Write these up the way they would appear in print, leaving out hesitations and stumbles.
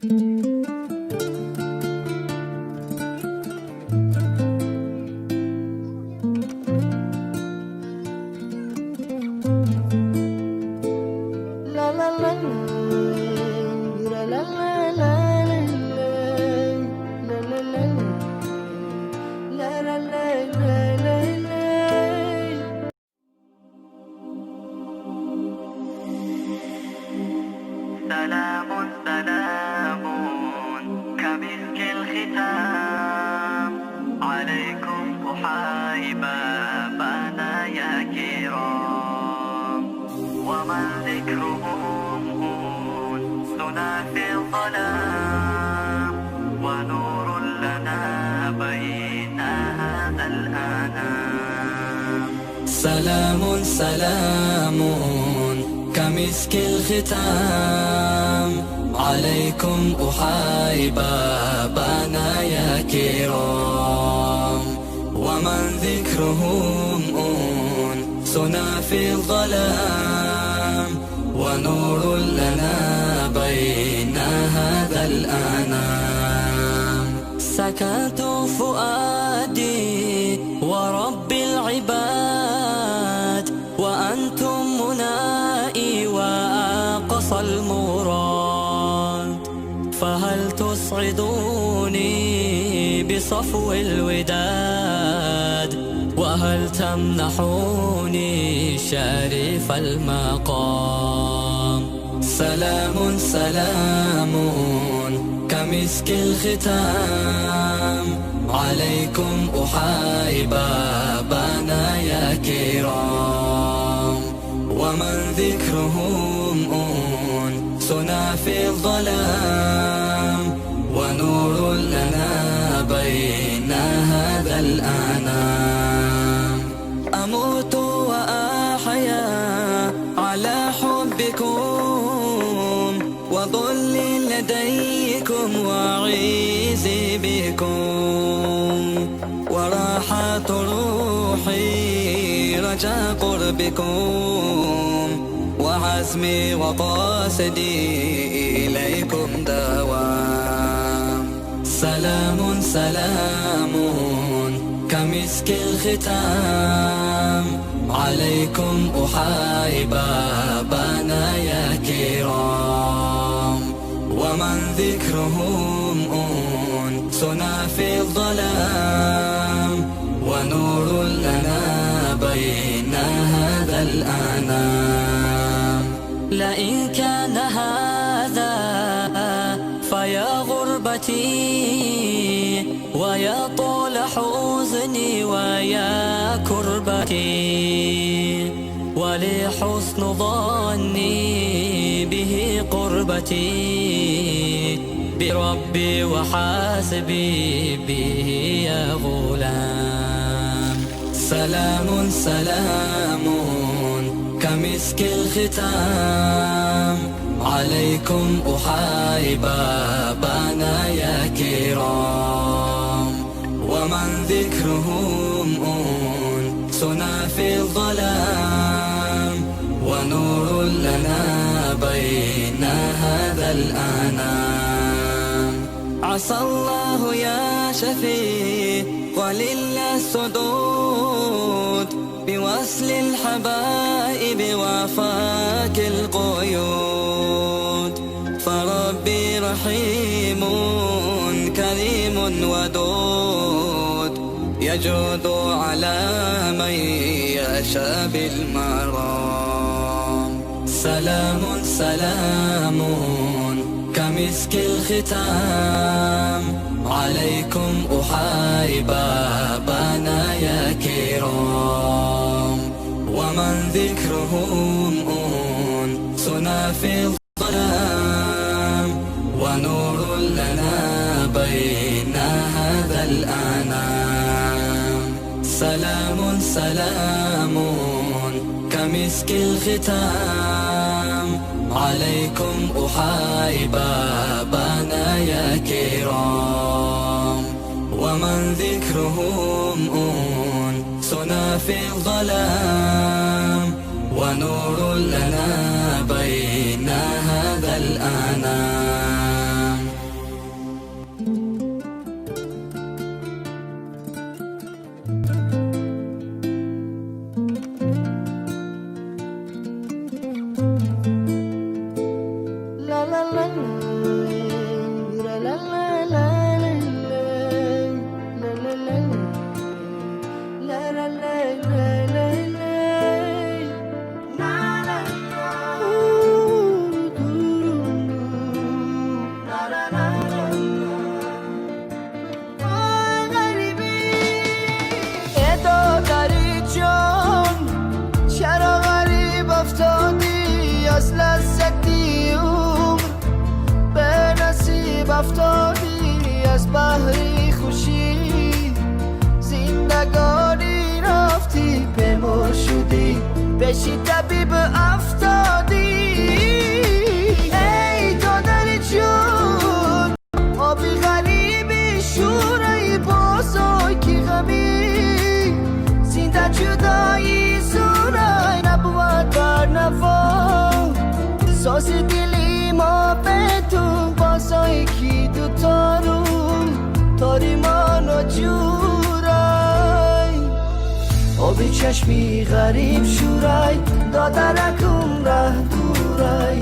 سلام سلام كمسك الختام عليكم أحبابنا يا كرام ومن ذكرهم أنسنا في الظلام ونور لنا بين هذا الأنام سلام سلام كمسك الختام عليكم أحبابنا يا كرام ومن ذكرهم أنسنا في الظلام ونور لنا بين هذا الأنام سكت فؤادي ورب العباد وأنتم منائي وأقصى المراد فهل تسعدوني بصفو الوداد وهل تمنحوني شريف المقام سلام سلام كمسك الختام عليكم أحبابنا يا كرام ومن ذكرهم أنسنا في الظلام ونور لنا بين هذا الأنام أموت وأحيا على حبكم وظلي لديكم وعيزي بكم وراحة روحي رجا قربكم وعزمي وقاصدي إليكم دوام سلام سلام كمسك الختام عليكم أحبابنا يا كرام ومن ذكرهم أنسنا في الظلام ونور لنا بين هذا الأنام لئن كان هذا فيا غربتي ويا طول حزني ويا كربتي ولي حسن ظني به قربتي بربي وحاسبي به يا غلام سلام سلام كمسك الختام عليكم أحبابنا يا كرام ومن ذكرهم أنسنا في الظلام ونور لنا بين هذا الأنام عسى الله يا شفيع ولله الصدود بوصل الحبائب وفاك القيود فربي رحيم كريم ودود يجود على من يشاء بالمرام سلام سلام كمسك الختام عليكم أحبابنا يا كرام ومن ذكرهم أنسنا في الظلام ونور لنا بين هذا الأنام سلام سلام كمسك الختام عليكم أحبابنا يا كرام ومن ذكرهم أنسنا في الظلام ونور لنا بين هذا الأنام افتادی از بحری خوشی زندگانی رفتی بمر شدی بشی طبیب افتادی ای دادر جون آبی غریبی شورای بزرگی غمی زنده جدایی زورای نبود بر نوا ساز دلی ما به تو بازای کی دوتا رو تاری مانو جورای آبی چشمی غریب شورای دادرکم ره دورای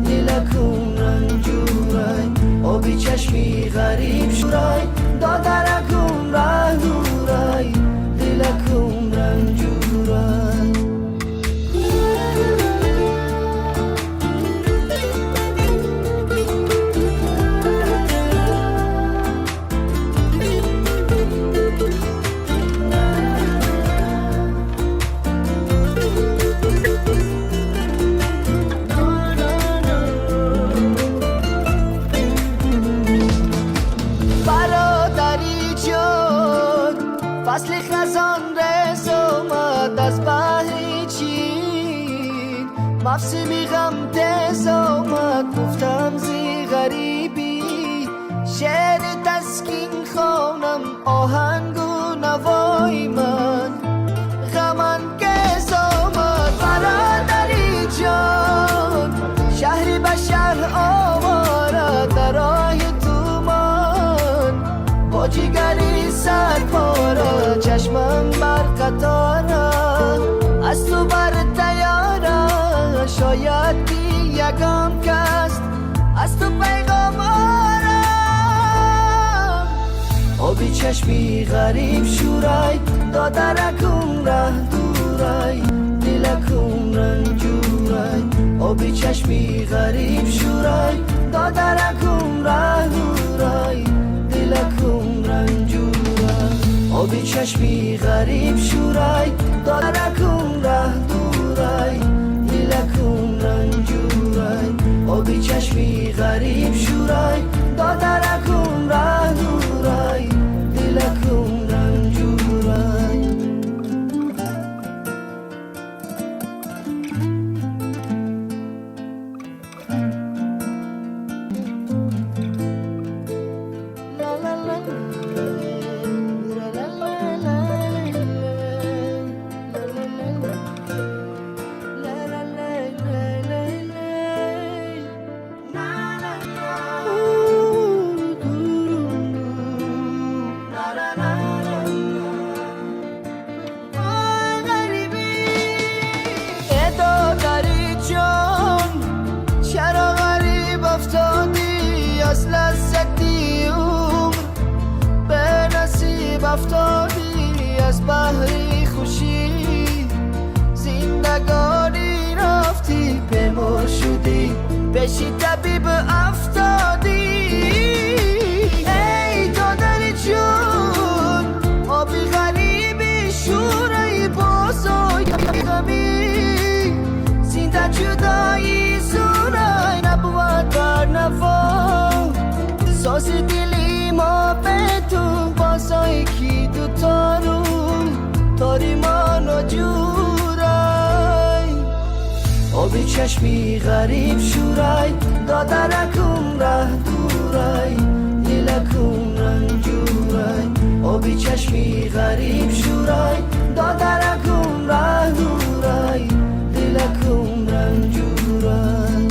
دلکم رنجورای آبی چشمی غریب شورای دادرکم ره دورای دلکم رنجورای فصل خزان رز اومد از بحری چین مفسمی غم تز اومد گفتم زی غریبی شعر تسکین خونم آهنگ و نوای من غمن گز اومد برادری جان شهری بشر آواره در راه تومان با جیگری سرپاره چشمم بر قطاره از تو بر تیاره شاید دی یکم کست از تو پیغام آرم آبی چشمی غریب شورای دادرکم ره دورای دلکم رنجورای آبی چشمی غریب شورای دادرکم ره دورای دلکم رنجورای آبی چشمی غریب شورای دادرکم ره دورای دلکم رنجورای آبی چشمی غریب شورای دادرکم ره دورای دلکم رنجورای افتادی از بحری خوشی زندگانی رفتی بمر شدی بشی طبیب افتادی ای دادر جون آبی غریبی شورای بزرگی غمی زنده جدایی زورای نبود بر نوا ساز دلی ما به تو بازای کی دوتا رو تاری مانو جورای آبی چشمی غریب شورای دادرکم ره دورای دلکم رنجورای آبی چشمی غریب شورای دادرکم ره دورای دلکم رنجورای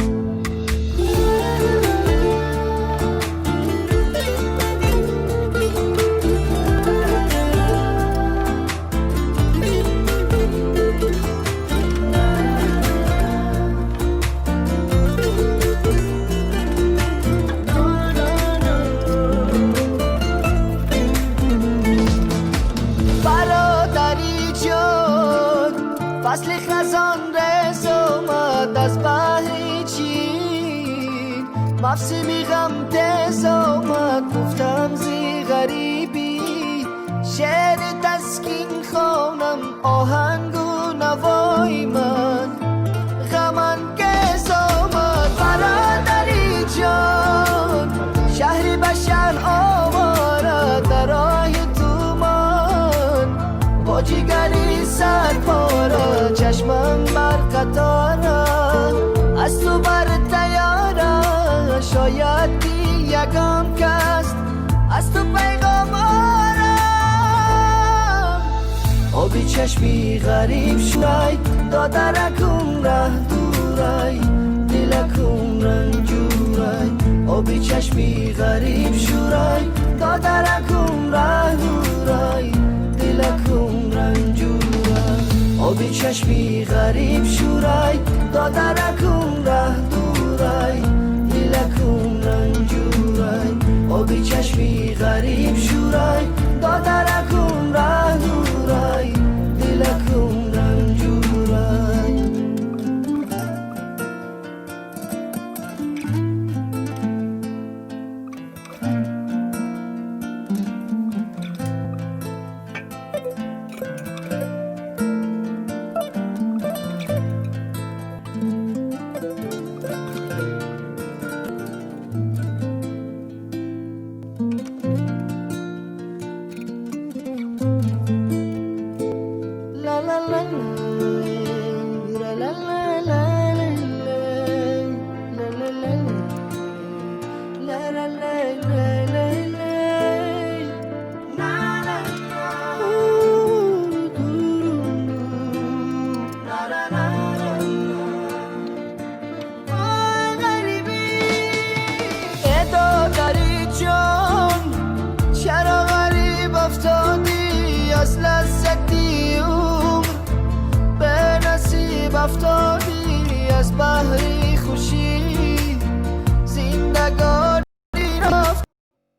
قطارا از تو بر تیارا شاید دی یکم کست از تو پیغام آرم آبی چشمی غریب شوی دادرکم ره دورای دلکم رنجورای آبی چشمی غریب شورای دادرکم ره دورای دلکم رنجورای آبی چشمی غریب شورای دادرکم ره دورای دلکم رنجورای آبی چشمی غریب شورای دادرکم ره دورای دلکم رنجورای افتادی